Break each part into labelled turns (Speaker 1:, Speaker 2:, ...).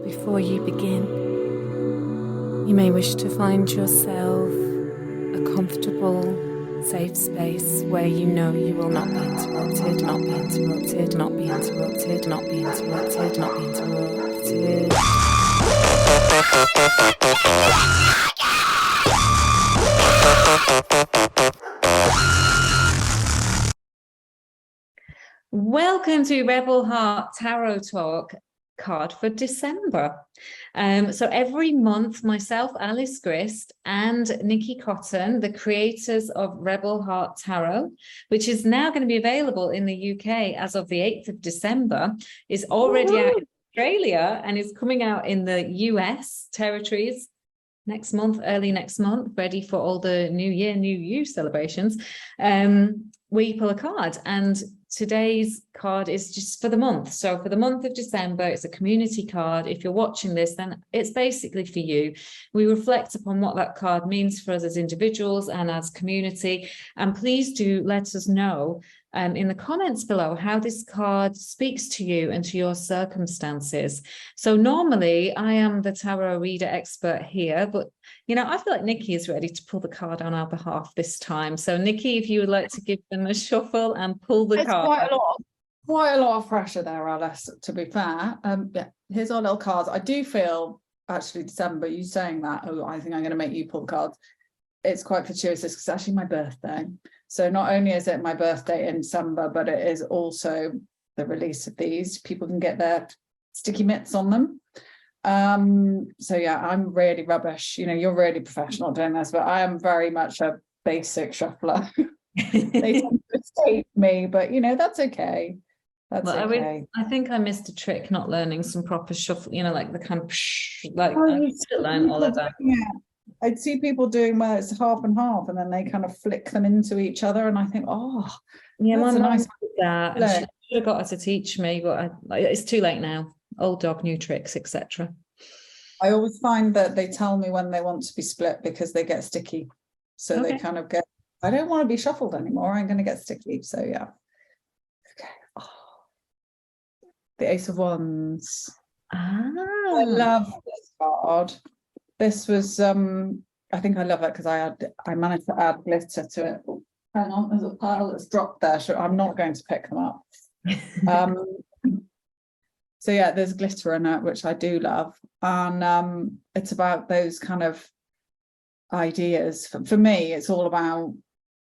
Speaker 1: Before you begin, you may wish to find yourself a comfortable, safe space where you know you will not be interrupted, not be interrupted, not be interrupted, not be interrupted, not be interrupted. Welcome to Rebel Heart Tarot Talk card for December. So every month, myself, Alice Grist, and Nikki Cotton, the creators of Rebel Heart Tarot, which is now going to be available in the UK as of the 8th of December, is already out in Australia and is coming out in the US territories next month, early next month, ready for all the New Year, New You celebrations. We pull a card, and today's card is just for the month. So for the month of December, it's a community card. If you're watching this, then it's basically for you. We reflect upon what that card means for us as individuals and as community. And please do let us know in the comments below how this card speaks to you and to your circumstances. So normally I am the tarot reader expert here, but I feel like Nikki is ready to pull the card on our behalf this time. So Nikki, if you would like to give them a shuffle and pull the card.
Speaker 2: Quite a lot of pressure there, Alice, to be fair. Yeah, here's our little cards. I do feel, actually, December, you saying that, I think I'm going to make you pull the cards. It's quite fortuitous because it's actually my birthday. So not only is it my birthday in December, but it is also the release of these. People can get their sticky mitts on them. So yeah, I'm really rubbish. You're really professional doing this, but I am very much a basic shuffler. They tend to escape me, but that's okay. That's okay.
Speaker 1: I think I missed a trick not learning some proper shuffle, like the kind of I learned all of that.
Speaker 2: Yeah. I'd see people doing where it's half and half, and then they kind of flick them into each other, and I think,
Speaker 1: yeah, my mum did that. And she should have got her to teach me, but it's too late now. Old dog, new tricks, etc.
Speaker 2: I always find that they tell me when they want to be split because they get sticky, so they kind of get, I don't want to be shuffled anymore, I'm going to get sticky. So yeah. Okay. The Ace of Wands. I love this card. This was I think I love it because I managed to add glitter to it. Hang on, there's a pile that's dropped there, so I'm not going to pick them up. So yeah, there's glitter in it, which I do love, and it's about those kind of ideas. For me, it's all about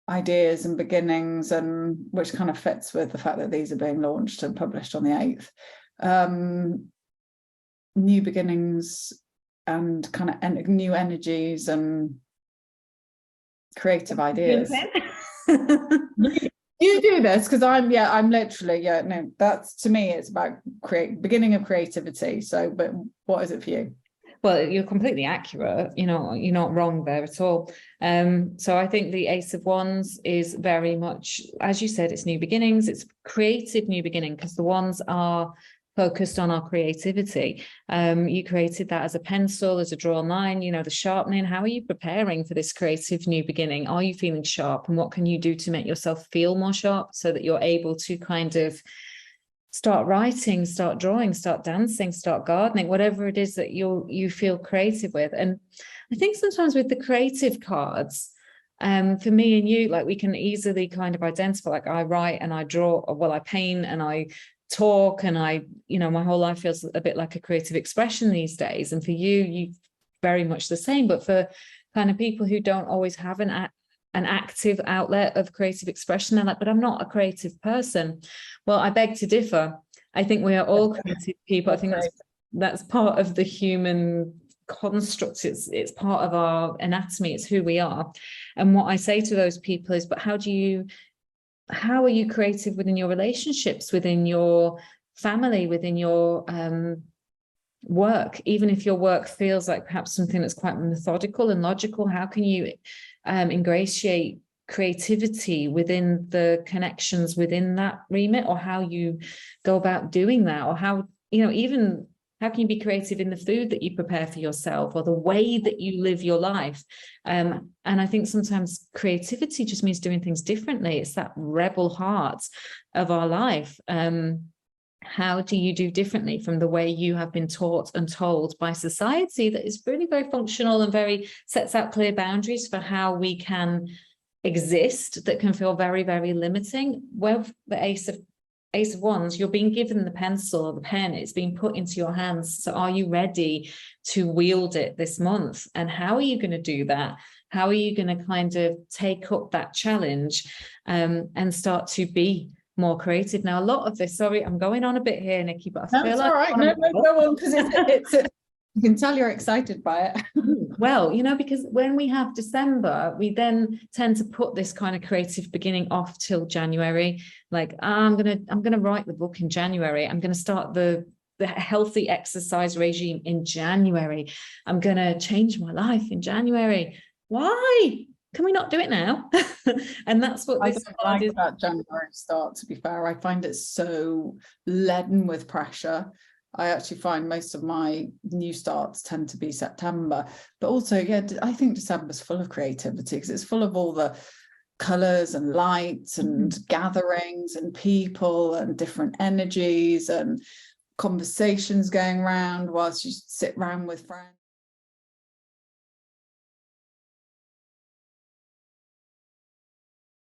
Speaker 2: ideas and beginnings, and which kind of fits with the fact that these are being launched and published on the 8th. New beginnings and kind of new energies and creative ideas. You do this because I'm literally, no, that's, to me, it's about beginning of creativity. So, but what is it for you?
Speaker 1: Well, you're completely accurate. You're not wrong there at all. So I think the Ace of Wands is very much, as you said, it's new beginnings. It's creative new beginning because the wands are focused on our creativity. You created that as a pencil, as a drawn line, the sharpening. How are you preparing for this creative new beginning? Are you feeling sharp? And what can you do to make yourself feel more sharp so that you're able to kind of start writing, start drawing, start dancing, start gardening, whatever it is that you feel creative with? And I think sometimes with the creative cards, for me and you, like we can easily kind of identify, like I write and I draw, I paint and I talk, and my whole life feels a bit like a creative expression these days. And for you very much the same. But for kind of people who don't always have an active outlet of creative expression, they're like, but I'm not a creative person. Well, I beg to differ. I think we are all creative people. I think that's part of the human construct. It's part of our anatomy. It's who we are. And what I say to those people is, but how are you creative within your relationships, within your family, within your work? Even if your work feels like perhaps something that's quite methodical and logical, how can you ingratiate creativity within the connections within that remit, or how you go about doing that, or how, even how can you be creative in the food that you prepare for yourself or the way that you live your life? And I think sometimes creativity just means doing things differently. It's that rebel heart of our life. how do you do differently from the way you have been taught and told by society that is really very functional and very sets out clear boundaries for how we can exist, that can feel very, very limiting? With the Ace of Wands, you're being given the pencil or the pen, it's being put into your hands. So are you ready to wield it this month? And how are you going to do that? How are you going to kind of take up that challenge and start to be more creative? Now, a lot of this, sorry, I'm going on a bit here, Nikki, but I feel like...
Speaker 2: all right. No, go on, because it's you can tell you're excited by it.
Speaker 1: Well, you know, because when we have December, we then tend to put this kind of creative beginning off till January. Like, I'm gonna write the book in January. I'm gonna start the healthy exercise regime in January. I'm gonna change my life in January. Why? Can we not do it now? And that's what
Speaker 2: I
Speaker 1: this
Speaker 2: don't like that January start, to be fair. I find it so leaden with pressure. I actually find most of my new starts tend to be September, but also, yeah, I think December's full of creativity because it's full of all the colours and lights and gatherings and people and different energies and conversations going around whilst you sit around with friends.